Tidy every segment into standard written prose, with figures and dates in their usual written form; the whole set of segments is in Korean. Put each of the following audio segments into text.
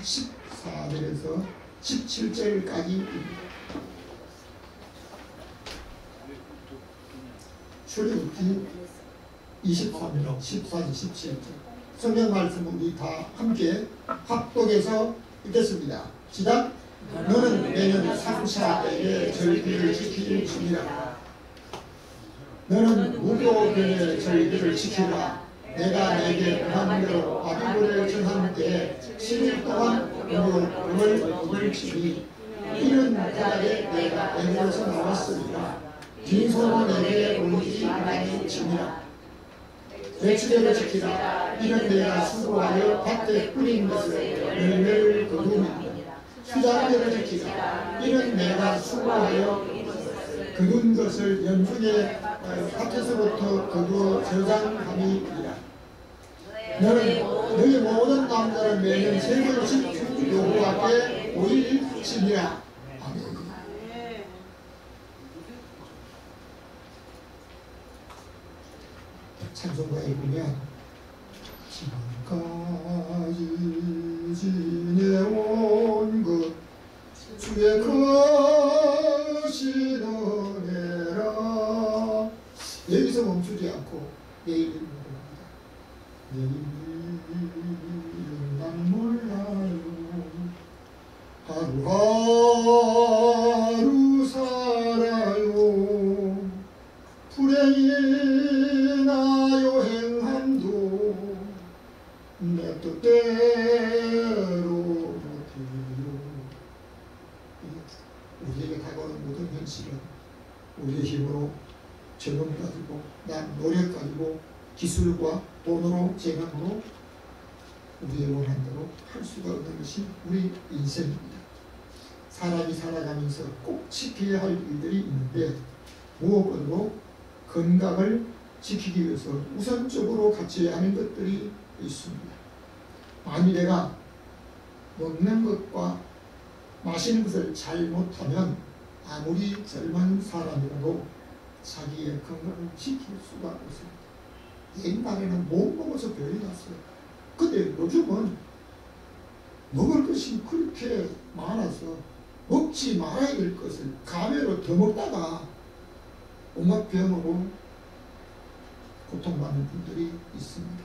14절에서 17절까지입니다. 출애굽기 23장 14절 17절 성경 말씀 우리 다 함께 합독해서 읽겠습니다. 시작. 너는 매년 3차에게 절기를 지키리라. 너는 무교변의 절기를 지키라. 내가 내게 명한 대로 아비보를 정한 때에 10일 동안 무교병을 지니 이는 그날에 내가 애굽에서 나왔으리라. 빈손으로 내게 올리지 말지니라. 대추제를 지키라. 이는 내가 수고하여 밭에 뿌린 것을 열매를 거두니 수장제를 지키라. 이는 내가 수고하여 거둔 것을 연중에 밭에서부터 거두어 저장함이니라. 너는 너희 모든 남자는 매년 세 번씩 여호와께 5일 지니라. 아멘. 찬송가에 보면 지금까지 지내온 것 주의 크신 은혜라. 여기서 멈추지 않고 내일을 물어봅니다. 내일은 난 몰라요. 하루하루 살아요. 불행이나 여행함도 내 뜻대로 못해요. 우리에게 다가오는 모든 현실은 우리의 힘으로 젊음 가지고 노력 가지고 기술과 돈으로 재능으로 우리의 원한대로 할 수가 없는 것이 우리 인생입니다. 사람이 살아가면서 꼭 지켜야 할 일들이 있는데 무엇보다도 건강을 지키기 위해서 우선적으로 갖춰야 하는 것들이 있습니다. 만일 내가 먹는 것과 마시는 것을 잘못하면 아무리 젊은 사람이라도 자기의 건강을 지킬 수가 없습니다. 옛날에는 못 먹어서 병이 났어요. 근데 요즘은 먹을 것이 그렇게 많아서 먹지 말아야 될 것을 가면으로 더 먹다가 온갖 병으로 고통받는 분들이 있습니다.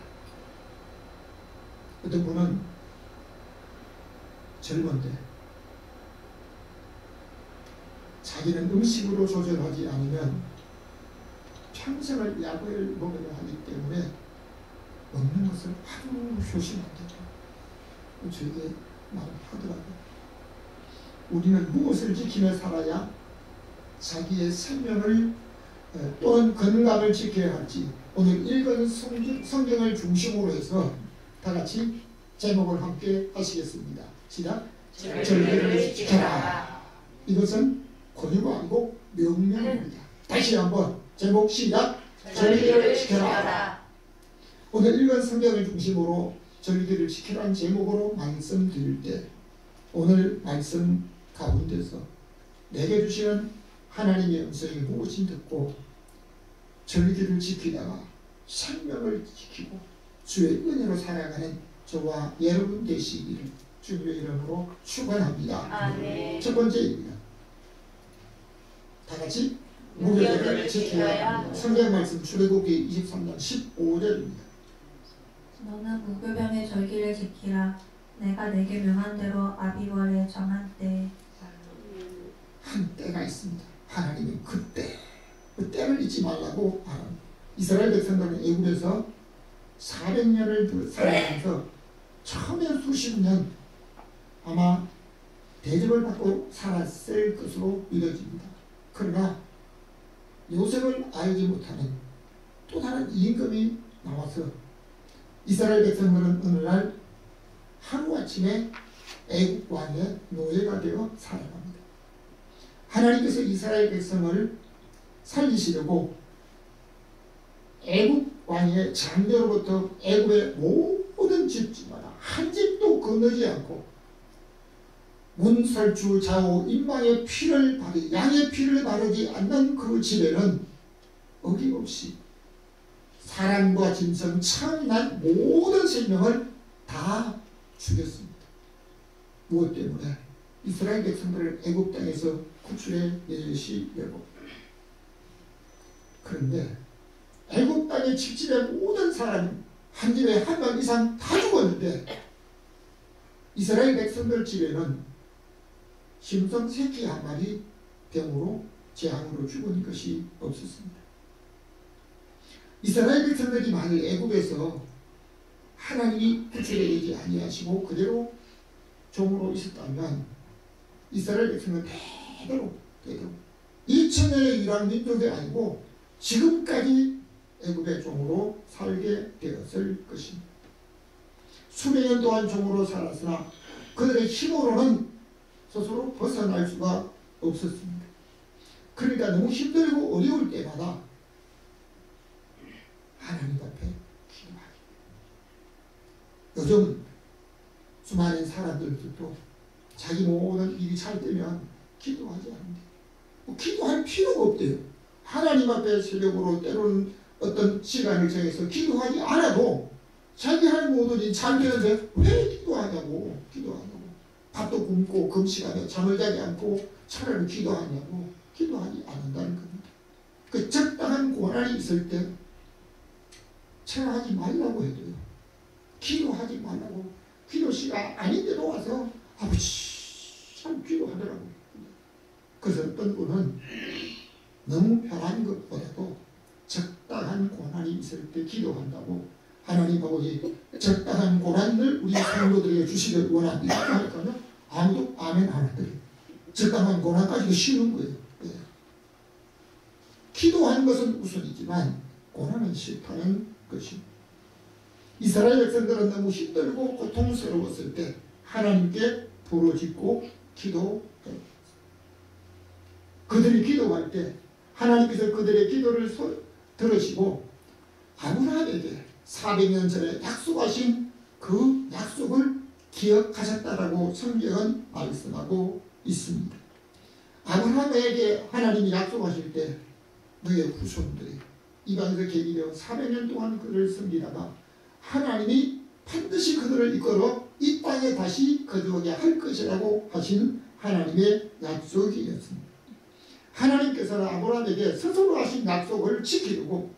어떤 분은 젊은데 자기는 음식으로 조절하지 않으면 평생을 약을 먹어야 하기 때문에 먹는 것을 아주 조심한다고 저에게 말하더라고요. 우리는 무엇을 지키며 살아야 자기의 생명을 또는 건강을 지켜야 할지 오늘 읽은 성경을 중심으로 해서 다 같이 제목을 함께 하시겠습니다. 시작. 절기를 지켜라. 이것은 권유가 아니고 명령입니다. 다시 한번 제목 시작. 절기를 지켜라. 오늘 읽은 성경을 중심으로 절기를 지켜라는 제목으로 말씀드릴 때 오늘 말씀 가운데서 내게 주시는 하나님의 음성이 무엇인지 듣고 절기를 지키다가 생명을 지키고 주의 은혜로 살아가는 저와 여러분 되시기를 주님의 이름으로 축원합니다. 아멘. 첫 번째입니다. 다 같이 무교절을 지켜야 합니다. 성경 말씀 출애굽기 23장 15절입니다. 너는 무교병의 절기를 지키라. 내가 내게 명한 대로 아비월에 정한 때에. 한 때가 있습니다. 하나님은 그 때를 잊지 말라고 말합니다. 이스라엘 백성들은 애굽에서 400년을 살아가면서 처음에 수십 년 아마 대접을 받고 살았을 것으로 믿어집니다. 그러나 요셉을 알지 못하는 또 다른 임금이 나와서 이스라엘 백성들은 어느 날 하루아침에 애굽 왕의 노예가 되어 살아갑니다. 하나님께서 이스라엘 백성을 살리시려고 애굽 왕의 장녀로부터 애굽의 모든 집집마다 한 집도 건너지 않고 문설주 좌우 인망의 피를 바르지 양의 피를 바르지 않는 그 집에는 어김없이 사람과 짐승 처음이 난 모든 생명을 다 죽였습니다. 무엇 때문에? 이스라엘 백성들을 애굽 땅에서 구출해 내시려고. 그런데 애굽 땅에 집집의 모든 사람 한 집에 한 명 이상 다 죽었는데 이스라엘 백성들 집에는 심성 새끼 한 마리 병으로 재앙으로 죽은 것이 없었습니다. 이스라엘 백성들이 만일 애굽에서 하나님이 구출해내지 아니하시고 그대로 종으로 있었다면 이스라엘 백성은 대대로 2000년의 유랑 민족이 아니고 지금까지 애굽의 종으로 살게 되었을 것입니다. 수백 년 동안 종으로 살았으나 그들의 힘으로는 스스로 벗어날 수가 없었습니다. 그러니까 너무 힘들고 어려울 때마다 하나님 앞에 기도하기. 요즘 수많은 사람들도 자기 모든 일이 잘 되면 기도하지 않는데 기도할 필요가 없대요. 하나님 앞에 새벽으로 때로는 어떤 시간을 정해서 기도하지 않아도 자기 할 모든 일이 잘 되는데 왜 기도하냐고. 밥도 굶고 금식하며 잠을 자지 않고 차라리 기도하냐고. 기도하지 않는다는 겁니다. 그 적당한 고난이 있을 때 체화하지 말라고 해도요. 기도하지 말라고. 기도 시간 아닌데도 와서 아버지 참 기도하더라고요. 그래서 어떤 분은 너무 편한 것보다도 적당한 고난이 있을 때 기도한다고 하나님 아버지 적당한 고난을 우리 성도들에게 주시길 원합니다 하니까요. 아무도 아멘 안 하더래요. 적당한 고난까지도 쉬운 거예요. 네. 기도하는 것은 우선이지만 고난은 싫다는 것입니다. 이스라엘 백성들은 너무 힘들고 고통스러웠을 때 하나님께 부르짖고 기도해요. 그들이 기도할 때 하나님께서 그들의 기도를 들으시고 아브라함에게 400년 전에 약속하신 그 약속을 기억하셨다라고 성경은 말씀하고 있습니다. 아브라함에게 하나님이 약속하실 때 너의 후손들이 이방에서 계기되어 400년 동안 그를 섬기다가 하나님이 반드시 그들을 이끌어 이 땅에 다시 거주하게 할 것이라고 하신 하나님의 약속이었습니다. 하나님께서는 아브라함에게 스스로 하신 약속을 지키려고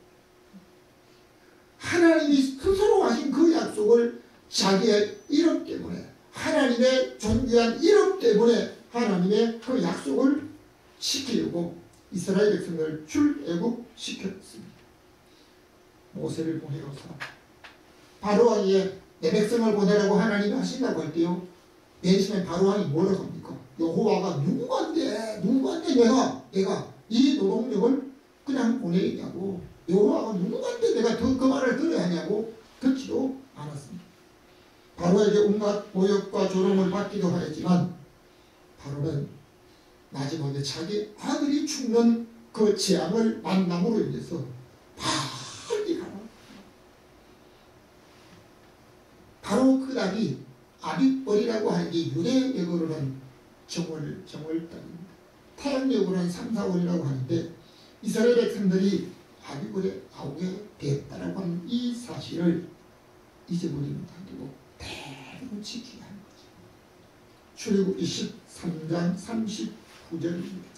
하나님이 스스로 하신 그 약속을 자기의 이름 때문에 하나님의 존귀한 이름 때문에 하나님의 그 약속을 지키려고 이스라엘 백성을 출애굽시켰습니다. 모세를 보내어서 바로왕에게 내 백성을 보내라고 하나님이 하신다고 할 때요. 내심에 바로왕이 뭐라고 합니까? 여호와가 누구한테 내가 이 노동력을 그냥 보내냐고. 여호와가 누구한테 내가 그 말을 들어야 하냐고. 듣지도 않았습니다. 바로에게 온갖 모욕과 조롱을 받기도 하였지만 바로는 마지막에 자기 아들이 죽는 그 재앙을 만남으로 인해서 빨리 가라. 바로 그 날이 아빗벌이라고 하는 게 유대역으로는 정월 달입니다. 태양역으로는 3, 4월이라고 하는데 이스라엘 백성들이 아빗벌에 나오게 되었다라고 하는 이 사실을 잊어버리면 안 되고 대로 지켜야 하는 거죠. 출애굽 23장 39절입니다.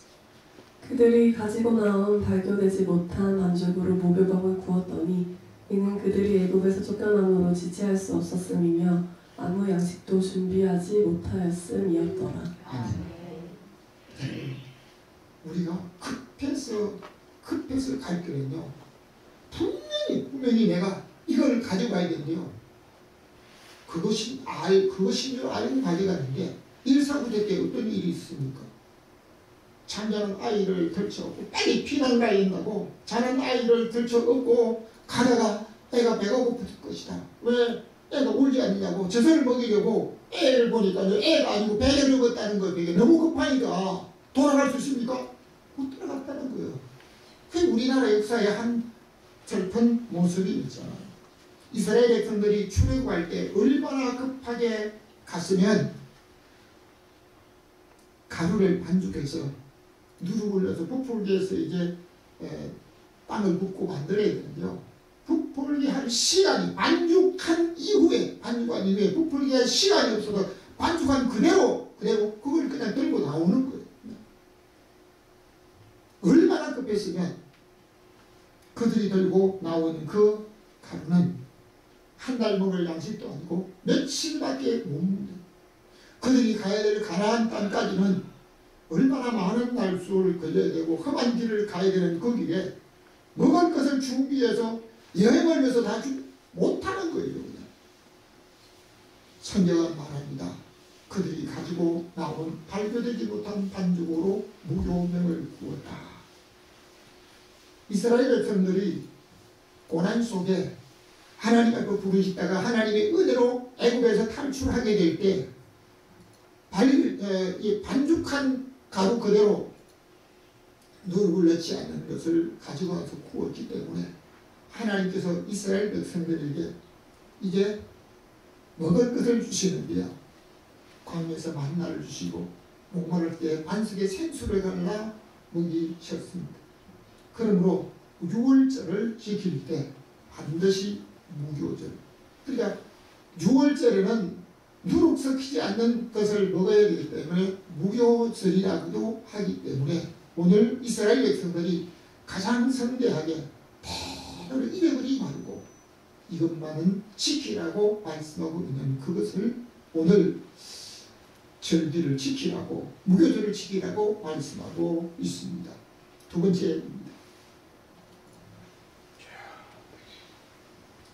그들이 가지고 나온 발교되지 못한 반죽으로 목욕병을 구웠더니 이는 그들이 애굽에서 쫓겨남으로 지체할 수 없었음이며 아무 양식도 준비하지 못하였음이었더라. 우리가 급해서 갈 때는요. 분명히 내가 이걸 가져가야겠네요. 그것인 줄 알고 가져가는데 일사후대 때 어떤 일이 있습니까? 잠자는 아이를 들쳐업고 빨리 피난 가야겠다고 자는 아이를 들쳐업고 가다가 애가 배가 고플 것이다. 왜 애가 울지 않느냐고 젖을 먹이려고 애를 보니까 애가 아니고 배를 먹었다는 거예요. 너무 급하니까 돌아갈 수 있습니까? 못 돌아갔다는 거예요. 그 우리나라 역사의 한 슬픈 모습이 있잖아요. 이스라엘 백성들이 출애굽할 때 얼마나 급하게 갔으면 가루를 반죽해서 누룩을 넣어서 부풀기해서 이제 땅을 붓고 만들어야 되는데요. 부풀기 할 시간이 반죽한 이후에 부풀기 할 시간이 없어서 반죽한 그대로 그걸 그냥 들고 나오는 거예요. 얼마나 급했으면 그들이 들고 나오는 그 가루는 한 달 먹을 양식도 아니고 며칠밖에 못 먹는다. 그들이 가야 될 가나안 땅까지는 얼마나 많은 날수를 걸려야 되고 험한 길을 가야 되는 그 길에 먹을 것을 준비해서 여행을 위해서 다 못하는 거예요. 그냥. 성경은 말합니다. 그들이 가지고 나온 발교되지 못한 반죽으로 무교명을 구웠다. 이스라엘 백성들이 고난 속에 하나님 앞에 부르시다가 하나님의 은혜로 애굽에서 탈출하게 될 때 반죽한 가루 그대로 누룩을 넣지 않는 것을 가지고 와서 구웠기 때문에 하나님께서 이스라엘 백성들에게 이제 먹을 것을 주시는데요. 광야에서 만나를 주시고 목마를 때 반석에 생수를 갈라 먹이셨습니다. 그러므로 유월절을 지킬 때 반드시 무교절. 그러니까 유월절에는 누룩 섞이지 않는 것을 먹어야 되기 때문에 무교절이라고도 하기 때문에 오늘 이스라엘 백성들이 가장 성대하게 대로 이래버리지 말고 이것만은 지키라고 말씀하고 있는 그것을 오늘 절기를 지키라고 무교절을 지키라고 말씀하고 있습니다. 두 번째입니다.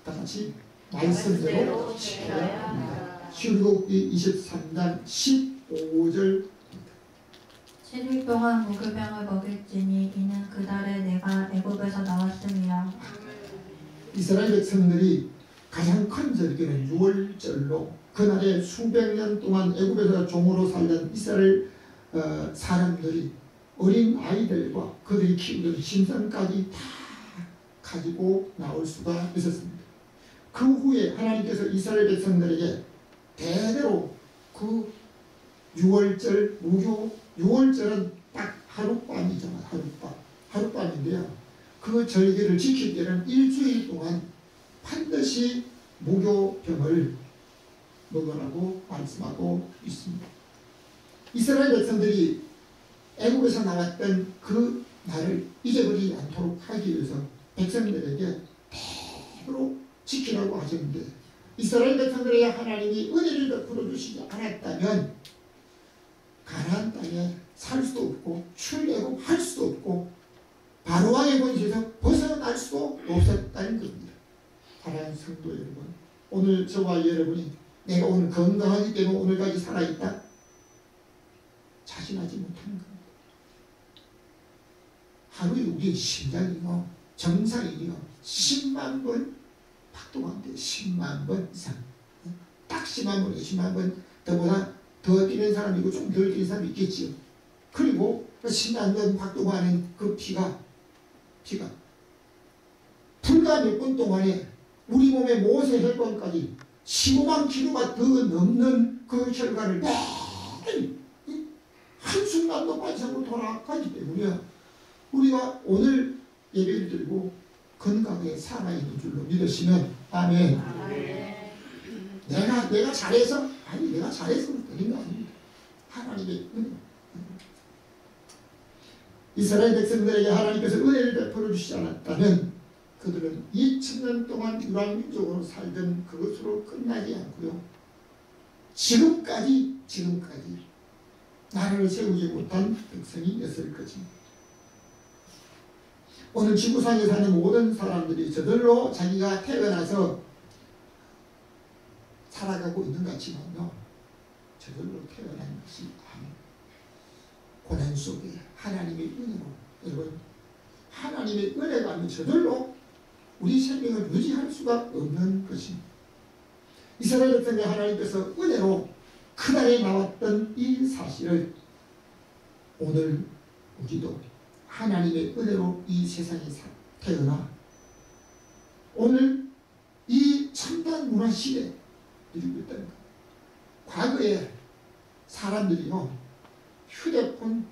다같이 말씀대로 지켜야 합니다. 출애굽기 23장 15절 7일 동안 무교병을 먹일지니 이는 그 달에 내가 애굽에서 나왔음이라. 사람들이 백성들이 가장 큰 절기는 유월절로 그날에 수백 년 동안 애굽에서 종으로 살던 이스라엘 사람들이 어린 아이들과 그들이 키우던 짐승까지 다 가지고 나올 수가 있었습니다. 그 후에 하나님께서 이스라엘 백성들에게 대대로 그 유월절 유월절은 딱 하룻밤이잖아요. 하룻밤인데요. 그 절기를 지킬 때는 일주일 동안 반드시 무교병을 먹으라고 말씀하고 있습니다. 이스라엘 백성들이 애굽에서 나왔던 그 날을 잊어버리지 않도록 하기 위해서 백성들에게 대대로 지키라고 하셨는데 이스라엘 백성들에게 하나님이 은혜를 베풀어 주시지 않았다면 가나안 땅에 살 수도 없고 출애굽할 수도 없고 바로왕의 권세에서 벗어날 수도 없었다는 겁니다. 사랑하는 성도 여러분, 오늘 저와 여러분이 내가 오늘 건강하기 때문에 오늘까지 살아있다 자신하지 못하는 겁니다. 하루에 우리의 심장이요 정상이요 10만 번 박동을 하는데 10만 번 이상 딱 10만 번 20만 번 더보다 더 뛰는 사람이 있고 좀 덜 뛰는 사람이 있겠지요. 그리고 10만 번 박동하는 그 피가 불과 몇 분 동안에 우리 몸의 모세 혈관까지 15만 킬로가 더 넘는 그 혈관을 매일 한순간도 빠지지 않고 돌아가기 때문에 우리가 오늘 예배를 드리고 건강하게 살아있는 줄로 믿으시면 아멘. 내가 잘해서 내가 잘해서 되는 거 아닙니다. 하나님의 은혜. 이스라엘 백성들에게 하나님께서 은혜를 베풀어 주시지 않았다면 그들은 2000년 동안 유랑민족으로 살던 그것으로 끝나지 않고요. 지금까지 나라를 세우지 못한 백성이었을 것입니다. 오늘 지구상에 사는 모든 사람들이 저절로 자기가 태어나서 살아가고 있는 것 같지만요. 저절로 태어난 것이 아닙니다. 고난 속에 하나님의 은혜로 여러분 하나님의 은혜가 아니면 저절로 우리 생명을 유지할 수가 없는 것입니다. 이스라엘 백성에 하나님께서 은혜로 그날에 나왔던 이 사실을 오늘 우리도 하나님의 은혜로 이 세상에 태어나 오늘 이 첨단 문화 시대에 누리고 있다는 것. 과거에 사람들이요 휴대폰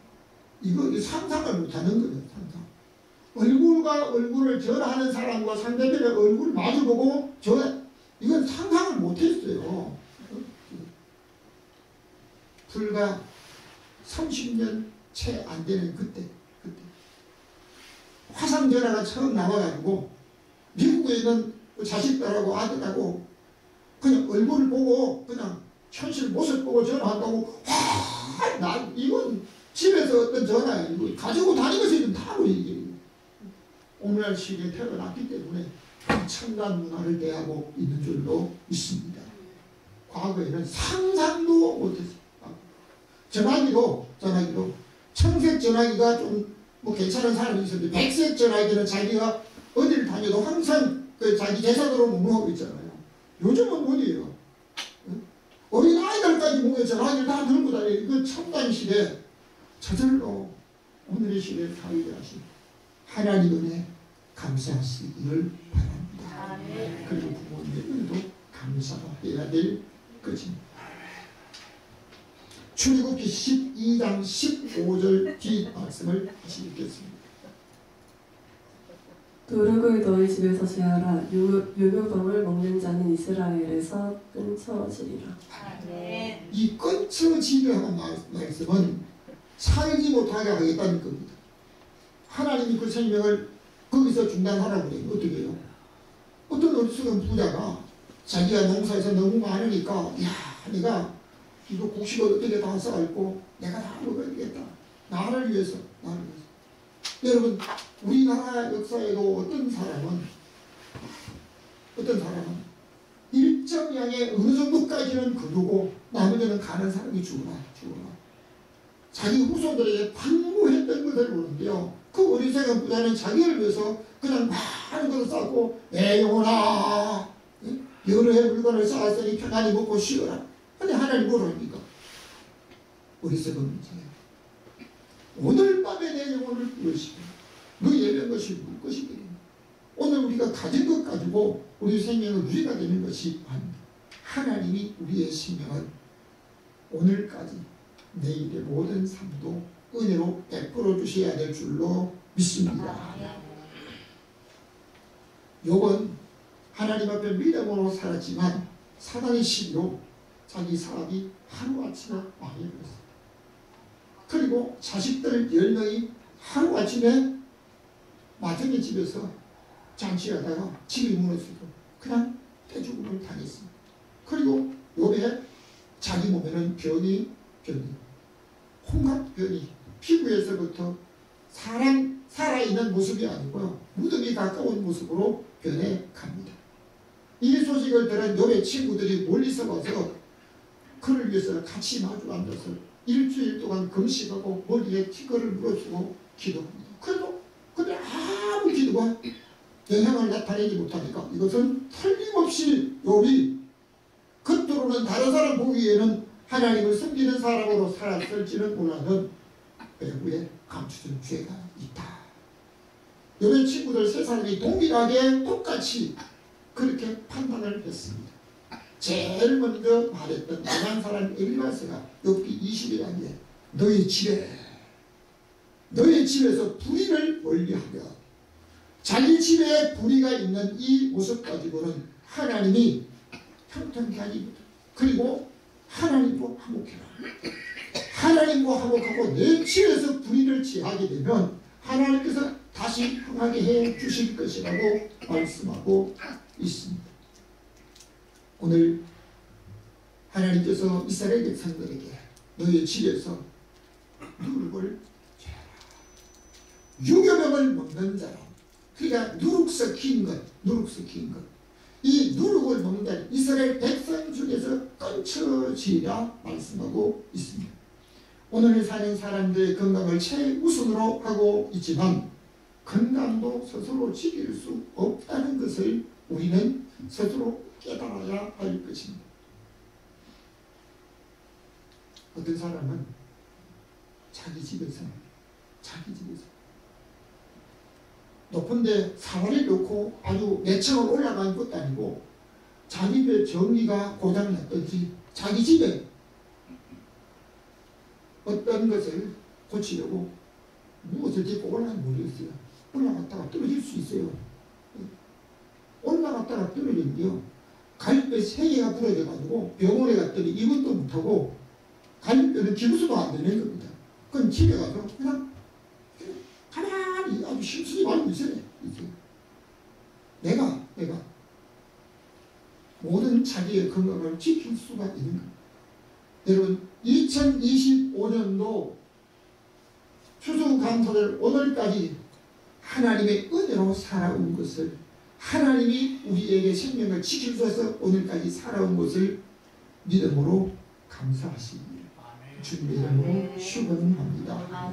이거 상상을 못하는 거예요. 상상. 얼굴과 얼굴을 전화하는 사람과 상대편의 얼굴을 마주보고 이건 상상을 못했어요. 불과 30년 채 안 되는 그때 화상전화가 처음 나와가지고 미국에 있는 자식들하고 아들하고 그냥 얼굴을 보고 그냥 현실 모습 보고 전화한다고 나 이건 집에서 어떤 전화야 이거 가지고 다니면서 다 보이게 오늘날 시기에 태어났기 때문에 첨단 문화를 대하고 있는 줄로 믿습니다. 과거에는 상상도 못했어요. 전화기도 청색 전화기가 좀 뭐 괜찮은 사람이 있었는데 백색 전화기는 자기가 어디를 다녀도 항상 그 자기 재산으로 운영하고 있잖아요. 요즘은 어디예요? 어린 아이들까지 모여 전화기를 다 들고 다녀요. 이건 첨단 시대. 저절로 오늘의 시대에 사회하신 하나님 은혜 감사하시기를 바랍니다. 그리고 부모님의 은혜도 감사해야 될 것입니다. 출애굽기 12장 15절 뒤 말씀을 다시 읽겠습니다. 누룩을 너희 집에서 제하라. 유교병을 먹는 자는 이스라엘에서 끊쳐지리라. 이 끊쳐지리라 하는 말씀은 살지 못하게 하겠다는 겁니다. 하나님이 그 생명을 거기서 중단하라고 그래요. 어떻게 해요? 어떤 어리석은 부자가 자기가 농사에서 너무 많으니까 야 내가 이거 곡식을 어떻게 다 쌓고 내가 다 먹어야겠다. 나를 위해서. 여러분 우리나라 역사에도 어떤 사람은 일정량의 어느 정도까지는 거두고 나머지는 가는 사람이 죽어라. 자기 후손들에게 방무했던 것을 보는데요. 그 어리석은 부자는 자기를 위해서 그냥 많은 것을 쌓고 내 영혼아 여러 해 물건을 쌓았으니 편안히 먹고 쉬어라. 근데 하나님 뭐라 합니까? 어리석은 부자야. 오늘 밤에 내 영혼을 부으시고 너 예배한 것이 물 것이니 오늘 우리가 가진 것 가지고 우리 생명은 유지가 되는 것이 아닙니다. 하나님이 우리의 생명을 오늘까지 내일의 모든 삶도 은혜로 베풀어 주셔야 될 줄로 믿습니다. 욥은 하나님 앞에 믿음으로 살았지만 사단의 시기로 자기 사업이 하루아침에 망해버렸어요. 그리고 자식들 10명이 하루아침에 마탱이 집에서 잔치하다가 집이 무너지고 그냥 떼죽음을 당했습니다. 그리고 욥의 자기 몸에는 병이 홍합 변이 피부에서부터 살아있는 모습이 아니고요. 무덤이 가까운 모습으로 변해갑니다. 이 소식을 들은 욥의 친구들이 멀리서 와서 그를 위해서 같이 마주 앉아서 일주일 동안 금식하고 머리에 티끌을 물어주고 기도합니다. 근데 아무 기도가 영향을 나타내지 못하니까 이것은 틀림없이 욥이 겉으로는 다른 사람 보기에는 하나님을 섬기는 사람으로 살았을지는 몰라도 배후에 감추던 죄가 있다. 욥의 친구들 세 사람이 동일하게 똑같이 그렇게 판단을 했습니다. 제일 먼저 말했던 강한 사람 엘리바스가 욥기 20일에 너희 집에서 불의를 멀리하며 자기 집에 불의가 있는 이 모습 가지고는 하나님이 평탄케 하지 그리고 하나님과 화목해라. 하나님과 화목하고 내 집에서 불의를 취하게 되면 하나님께서 다시 흥하게 해 주실 것이라고 말씀하고 있습니다. 오늘 하나님께서 이스라엘 백성들에게 너희 집에서 누룩을 죄라. 유교병을 먹는 자라. 그러니까 누룩 섞인 것. 이 누룩을 먹는 이스라엘 백성 중에서 끊쳐지라 말씀하고 있습니다. 오늘 사는 사람들의 건강을 최우선으로 하고 있지만 건강도 스스로 지킬 수 없다는 것을 우리는 스스로 깨달아야 할 것입니다. 어떤 사람은 자기 집에서 높은데 사활을 놓고 아주 몇 층을 올라간 것도 아니고 자기 집에 전기가 고장났든지 자기 집에 어떤 것을 고치려고 무엇을 짚고 올라가는지 모르겠어요. 올라갔다가 떨어질 수 있어요. 올라갔다가 떨어진대요. 갈비 3개가 부러져가지고 병원에 갔더니 이것도 못하고 갈비뼈는 기부수도 안 되는 겁니다. 그건 집에 가서 그냥 가만히 아주 심술이 말고 있어요. 이제 내가 모든 자기의 건강을 지킬 수가 있는 겁니다. 여러분 2025년도 추수감사절 오늘까지 하나님의 은혜로 살아온 것을, 하나님이 우리에게 생명을 지키셔서 오늘까지 살아온 것을 믿음으로 감사하시기를 주님의 이름으로 축원합니다.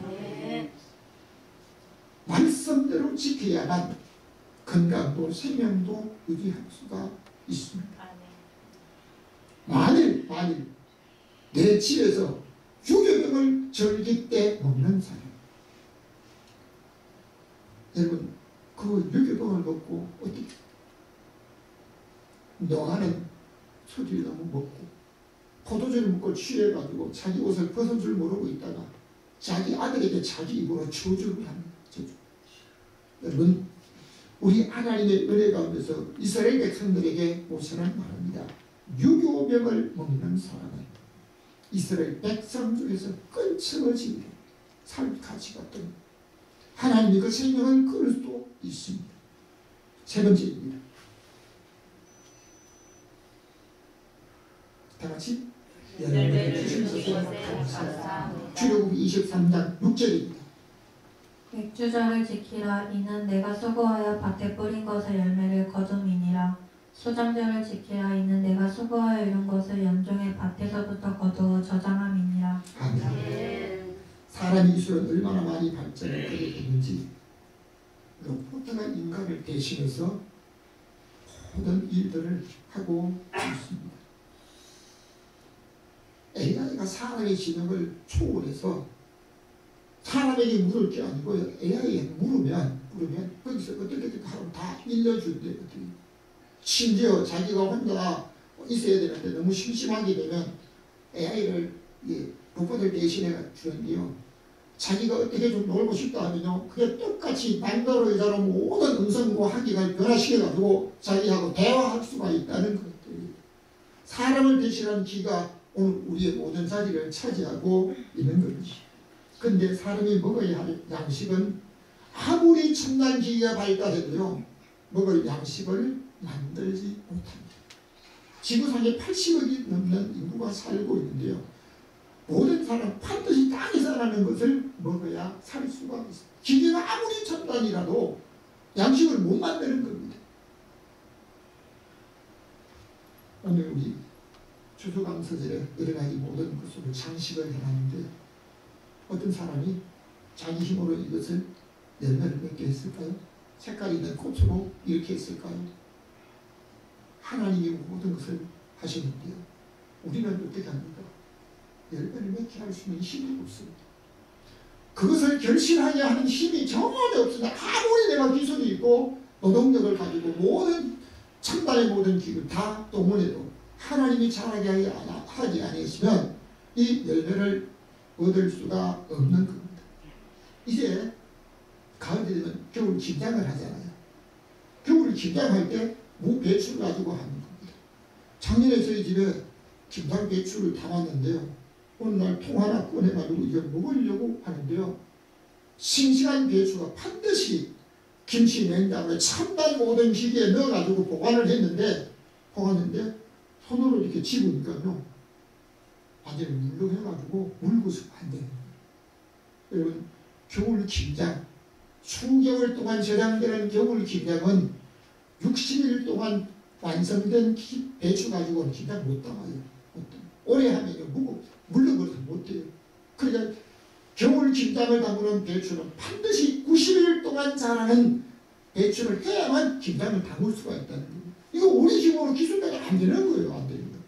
말씀대로 지켜야만 건강도 생명도 유지할 수가 있습니다. 만일 내 집에서 유교병을 절기 때 먹는 사람, 여러분 그 유교병을 먹고 어떻게 노하는 소주를 너무 먹고 포도주를 먹고 취해가지고 자기 옷을 벗은 줄 모르고 있다가 자기 아들에게 자기 입으로 저주를 하는 저주. 여러분 우리 하나님의 은혜 가운데서 이스라엘 백성들에게 모세는 말합니다. 유교병을 먹는 사람은 이스라엘 백성 중에서 끊임없이 살 가치가 없던 하나님이 그 생명을 끊을 수도 있습니다. 세 번째입니다. 다 같이 열매를 주신 것에 감사합니다. 출애굽기 23장 6절입니다. 맥주절을 지키라. 이는 내가 수고하여 밭에 뿌린 것의 열매를 거둠이니라. 소장절을 지키라. 이는 내가 수고하여 이룬 것을 연종의 밭에서부터 거두어 저장함이니라. 아멘. 사람의 기술은 얼마나 많이 발전을 하게 됐는지 로봇가 인간을 대신해서 모든 일들을 하고 있습니다. AI가 사람의 지능을 초월해서 사람에게 물을 게 아니고 AI에 물으면 거기서 어떻게 하면 다 일러준대요. 심지어 자기가 혼자 있어야 되는데 너무 심심하게 되면 AI를 로봇을 대신해 주는데요. 자기가 어떻게 좀 놀고 싶다 하면요. 그게 똑같이 만다로 의사로 모든 음성과 한기를 변화시켜가지고 자기하고 대화할 수가 있다는 것들이 사람을 대신하는 기가 오늘 우리의 모든 자리를 차지하고 있는 것이죠. 근데 사람이 먹어야 할 양식은 아무리 첨단 기기가 발달해도요. 먹을 양식을 만들지 못합니다. 지구상에 80억이 넘는 인구가 살고 있는데요. 모든 사람은 반드시 땅에서 나는 것을 먹어야 살 수가 있습니다. 기계가 아무리 첨단이라도 양식을 못 만드는 겁니다. 오늘 우리 추수감사절에 여러 가지 모든 것으로 장식을 해놨는데 어떤 사람이 자기 힘으로 이것을 열매를 맺게 했을까요? 색깔 있는 꽃으로 이렇게 했을까요? 하나님이 모든 것을 하셨는데요. 우리는 어떻게 합니까? 열매를 맺게 할 수 있는 힘이 없습니다. 그것을 결실하게 하는 힘이 전혀 없습니다. 아무리 내가 기술이 있고 노동력을 가지고 모든 첨단의 모든 기술 다 동원해도 하나님이 자라게 하지 않으시면 이 열매를 얻을 수가 없는 겁니다. 이제 가을이 되면 겨울 김장을 하잖아요. 겨울 김장할 때 무배추를 가지고 하는 겁니다. 작년에 저희 집에 김장 배추를 담았는데요. 어느 날 통 하나 꺼내가지고 이걸 먹으려고 하는데요. 싱싱한 배추가 반드시 김치 냉장고에 첨단 모든 기계에 넣어가지고 보관했는데 손으로 이렇게 집으니까요. 완전히 물렁해가지고 물구스 안 되는 거예요. 여러분 겨울 김장 수개월 동안 저장되는 겨울 김장은 60일 동안 완성된 배추 가지고는 김장 못 담아요. 오래 하면요 물렁거려서 못 돼요. 그러니까 겨울 김장을 담그는 배추는 반드시 90일 동안 자라는 배추를 해야만 김장을 담글 수가 있다는 거예요. 이거 우리 힘으로 기술까지 안 되는 거예요. 안 되는 거예요.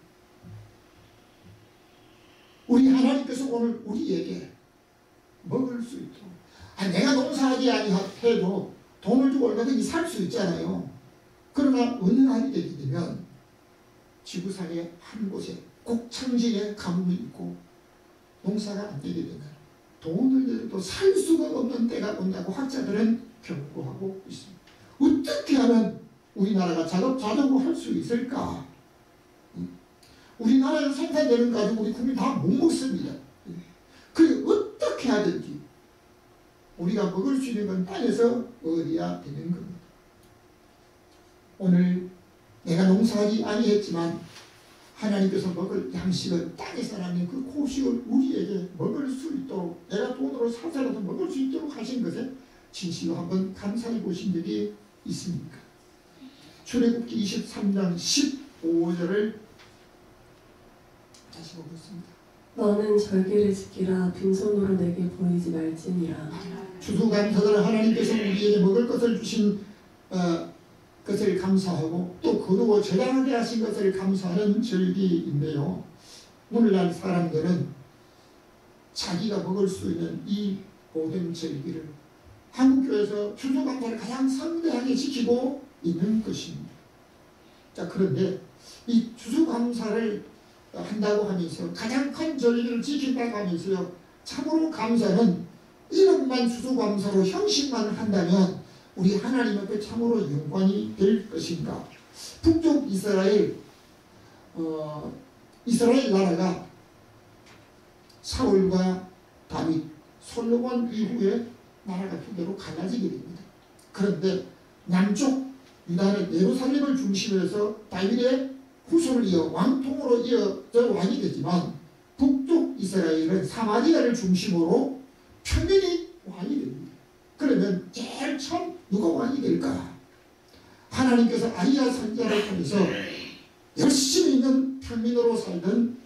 우리 하나님께서 오늘 우리에게 먹을 수 있도록 내가 농사하지 아니해도 돈을 주고 얼마든지 살 수 있잖아요. 그러나 어느 날이 되게 되면 지구상의 한 곳에 곡창지에 가뭄이 있고 농사가 안 되게 되면 돈을 내도 살 수가 없는 때가 온다고 학자들은 경고하고 있습니다. 어떻게 하면 우리나라가 자급자족을 할 수 있을까? 우리나라에서 생산되는 가지고 우리 국민 다 못 먹습니다. 그게 어떻게 하든지 우리가 먹을 수 있는 건 땅에서 얻어야 되는 겁니다. 오늘 내가 농사하지 아니했지만 하나님께서 먹을 양식을 땅에서 하나님 그 곡식을 우리에게 먹을 수 있도록 내가 돈으로 사서라도 먹을 수 있도록 하신 것에 진실로 한번 감사해 보신 적이 있습니까? 출애굽기 23장 15절을 다시 보겠습니다. 너는 절기를 지키라. 빈손으로 내게 보이지 말지니라. 추수감사절 하나님께서 우리에게 먹을 것을 주신 것을 감사하고 또 거두고 저장하게 하신 것을 감사하는 절기인데요. 오늘날 사람들은 자기가 먹을 수 있는 이 모든 절기를 한국교회에서 추수감사를 가장 성대하게 지키고 있는 것입니다. 자, 그런데 이 추수감사를 한다고 하면서 가장 큰 절기를 지킨다고 하면서요, 참으로 감사는 이름만 추수감사로 형식만 한다면 우리 하나님 앞에 참으로 영광이 될 것인가? 북쪽 이스라엘 나라가 사울과 다윗, 솔로몬 이후에 나라가 두 개로 갈라지게 됩니다. 그런데 남쪽 유다는 예루살렘을 중심으로 해서 다윗의 후손을 이어 왕통으로 이어져 왕이 되지만 북쪽 이스라엘은 사마리아를 중심으로 평민이 왕이 됩니다. 그러면 제일 처음 누가 왕이 될까? 하나님께서 아히야 선지자를 통해서 열심히 있는 평민으로 살던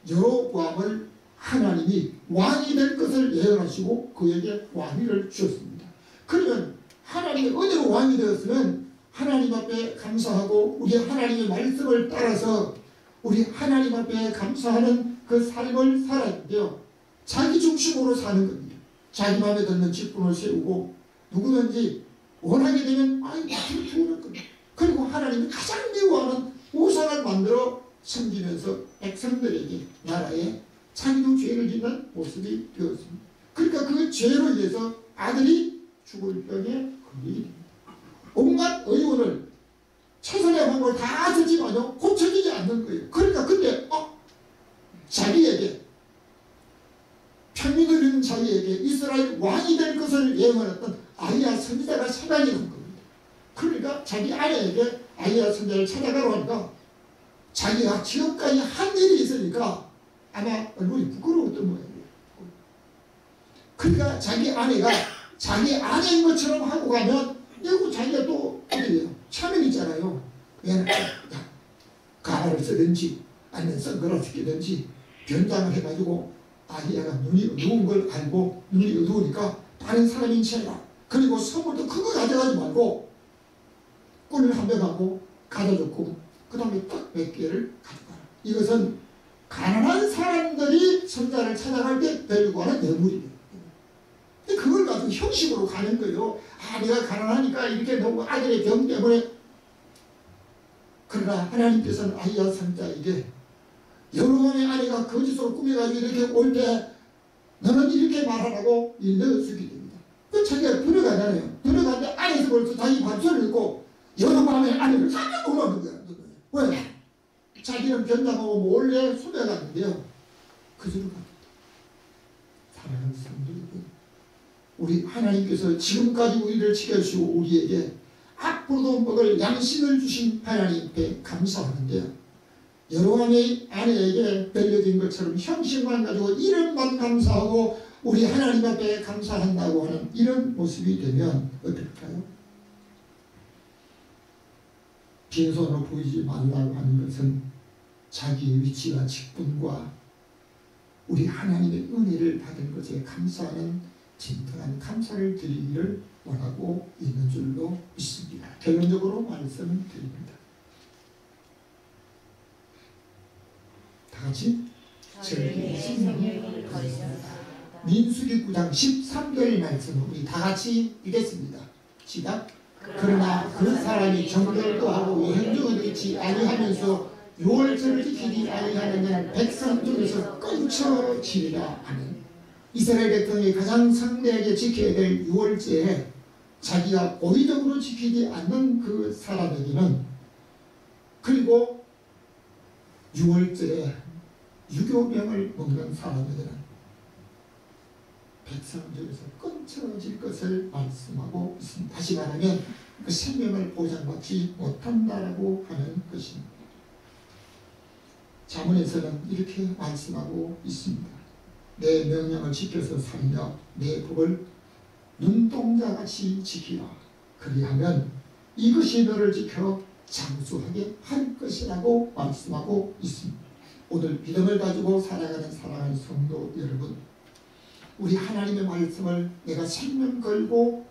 여로보암을 하나님이 왕이 될 것을 예언하시고 그에게 왕위를 주셨습니다. 그러면 하나님의 은혜로 왕이 되었으면 하나님 앞에 감사하고 우리 하나님의 말씀을 따라서 우리 하나님 앞에 감사하는 그 삶을 살았는데요. 자기 중심으로 사는 겁니다. 자기 마음에 드는 직분을 세우고 누구든지 원하게 되면 나를 주는 겁니다. 그리고 하나님이 가장 미워하는 우상을 만들어 섬기면서 백성들에게 나라에 자기도 죄를 짓는 모습이 되었습니다. 그러니까 그 죄로 인해서 아들이 죽을 병에 걸리게 됩니다. 온갖 의원을 최선의 방법을 다 쓰지만요 고쳐지지 않는 거예요. 그러니까 그때 자기에게 평민을 이룬 자기에게 이스라엘 왕이 될 것을 예언했던 아히야 선지자가 생각이 난 겁니다. 그러니까 자기 아내에게 아히야 선지자를 찾아가러 하니까 자기가 지금까지 한 일이 있으니까 아마 얼굴이 부끄러웠던 모양이에요. 그러니까 자기 아내가 자기 아내인 것처럼 하고 가면 이거 자기가 또 어디에요? 차면 있잖아요. 왜냐면 가발을 쓰든지 아니면 선글라스 끼든지 변장을 해가지고 아히야가 눈이 어두운 걸 알고 눈이 어두우니까 다른 사람인 체라. 그리고 선물도 큰 거 가져가지 말고 꿀을 한 병하고 가져줬고 그 다음에 딱 몇 개를 가져가라. 이것은 가난한 사람들이 선자를 찾아갈 때 배우고 하는 예물이에요. 그걸 가지고 형식으로 가는 거예요. 내가 가난하니까 이렇게 너무 아들의 병 때문에. 그러나 하나님께서는 아히야 선자에게 여로보암의 아내가 거짓으로 꾸며가지고 이렇게 올 때 너는 이렇게 말하라고 일러주게 됩니다. 그 자기가 들어가잖아요. 들어가는데 안에서 벌써 자기 반전을 읽고 여로보암의 아내를 깜짝 놀라는 거야. 왜? 자기는 변장하고 몰래 숨어갔는데요. 그대로 갑니다. 사랑하는 사람들 여러분, 우리 하나님께서 지금까지 우리를 지켜주시고 우리에게 앞으로도 먹을 양식을 주신 하나님께 감사하는데요. 여로보암의 아내에게 bel려진 것처럼 형식만 가지고 이름만 감사하고 우리 하나님 앞에 감사한다고 하는 이런 모습이 되면 어떨까요? 빈손으로 보이지 말라고 하는 것은 자기의 위치와 직분과 우리 하나님의 은혜를 받은 것에 감사하는 진정한 감사를 드리기를 원하고 있는 줄로 믿습니다. 결론적으로 말씀드립니다. 다같이 민수기 9장 13절 말씀 우리 다같이 읽겠습니다. 시작. 그러나 그 사람이 정결도 하고 행정을 잃지 아니하면서 유월절을 지키지 아니하는 백성 중에서 끊쳐지리라 하는 이스라엘 백성이 가장 상대하게 지켜야 될 유월절에 자기가 고의적으로 지키지 않는 그 사람에게는 그리고 6월절에 유교병을 먹는 사람들은 백성 중에서 끊쳐질 것을 말씀하고 있습니다. 다시 말하면 그 생명을 보장받지 못한다라고 하는 것입니다. 잠언에서는 이렇게 말씀하고 있습니다. 내 명령을 지켜서 살며 내 법을 눈동자같이 지키라. 그리하면 이것이 너를 지켜 장수하게 할 것이라고 말씀하고 있습니다. 오늘 믿음을 가지고 살아가는 사랑하는 성도 여러분, 우리 하나님의 말씀을 내가 생명 걸고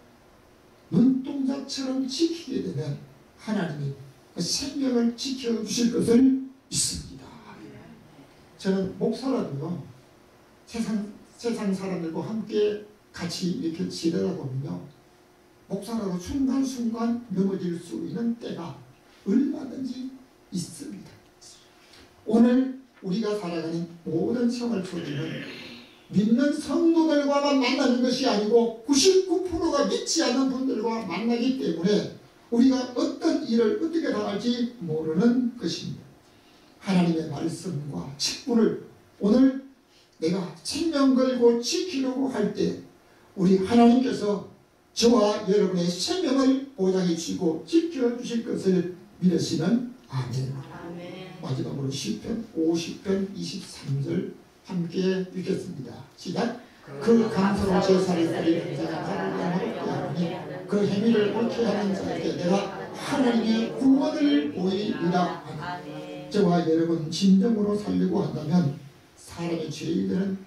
눈동자처럼 지키게 되면 하나님이 그 생명을 지켜주실 것을 믿습니다. 저는 목사라도요, 세상 사람들과 함께 같이 이렇게 지내다 보면요, 목사라도 순간순간 넘어질 수 있는 때가 얼마든지 있습니다. 오늘 우리가 살아가는 모든 생활 속에는 믿는 성도들과만 만나는 것이 아니고 99%가 믿지 않는 분들과 만나기 때문에 우리가 어떤 일을 어떻게 당할지 모르는 것입니다. 하나님의 말씀과 직분을 오늘 내가 생명 걸고 지키려고 할 때 우리 하나님께서 저와 여러분의 생명을 보장해 주시고 지켜주실 것을 믿으시는 아멘. 마지막으로 시편 50편 23절 함께 읽겠습니다. 시작. 그 강성한 제사를 드리는 자가 나를 향하게 하노니 그 행위를 옳게 하는 자에게 내가 하나님의 구원을 보이리라 하니. 저와 여러분 진정으로 살려고 한다면 사람의 죄인들은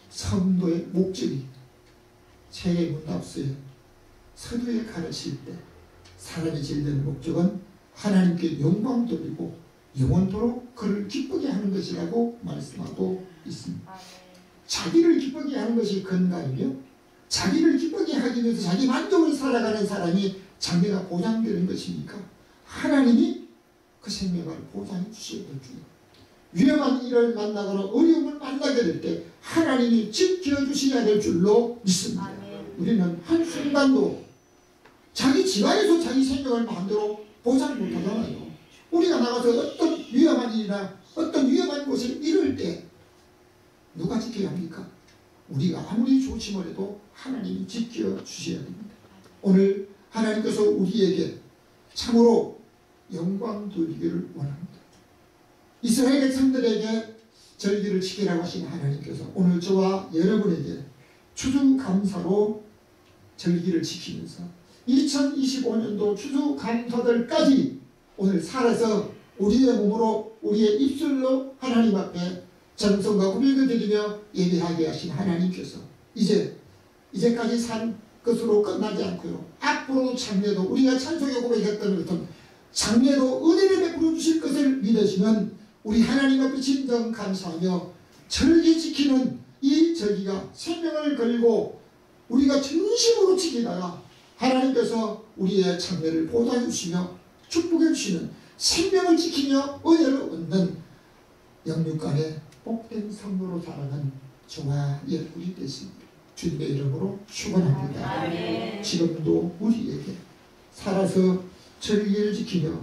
성도의 목적이 책의 문답서에 서두에 가르칠 때 사람이 제일되는 목적은 하나님께 영광 돌리고 영원토록 그를 기쁘게 하는 것이라고 말씀하고 있습니다. 자기를 기쁘게 하는 것이 건강이며 자기를 기쁘게 하기 위해서 자기 만족을 살아가는 사람이 장래가 보장되는 것입니까? 하나님이 그 생명을 보장해 주셔야 될 줄. 위험한 일을 만나거나 어려움을 만나게 될 때 하나님이 지켜주셔야 될 줄로 믿습니다. 우리는 한순간도 자기 집안에서 자기 생명을 마음대로 보장 못하잖아요. 우리가 나가서 어떤 위험한 일이나 어떤 위험한 곳을 이룰 때 누가 지켜야 합니까? 우리가 아무리 조심을 해도 하나님이 지켜주셔야 됩니다. 오늘 하나님께서 우리에게 참으로 영광 돌리기를 원합니다. 이스라엘 백성들에게 절기를 지키라고 하신 하나님께서 오늘 저와 여러분에게 추수감사로 절기를 지키면서 2025년도 추수감사절까지 오늘 살아서 우리의 몸으로 우리의 입술로 하나님 앞에 전성과 고백을 드리며 예배하게 하신 하나님께서 이제까지 산 것으로 끝나지 않고요, 앞으로도 장래도 우리가 찬송의 고백했던 어떤 장래도 은혜를 베풀어 주실 것을 믿으시면 우리 하나님 앞에 진정 감사하며 절기 지키는 이 절기가 생명을 걸고 우리가 진심으로 지키다가 하나님께서 우리의 장래를 보호해 주시며 축복해 주시는 생명을 지키며 은혜를 얻는 영육간의 복된 성도로 살아가는 저와 여러분이 되십니다. 주님의 이름으로 축원합니다. 지금도 우리에게 살아서 절기를 지키며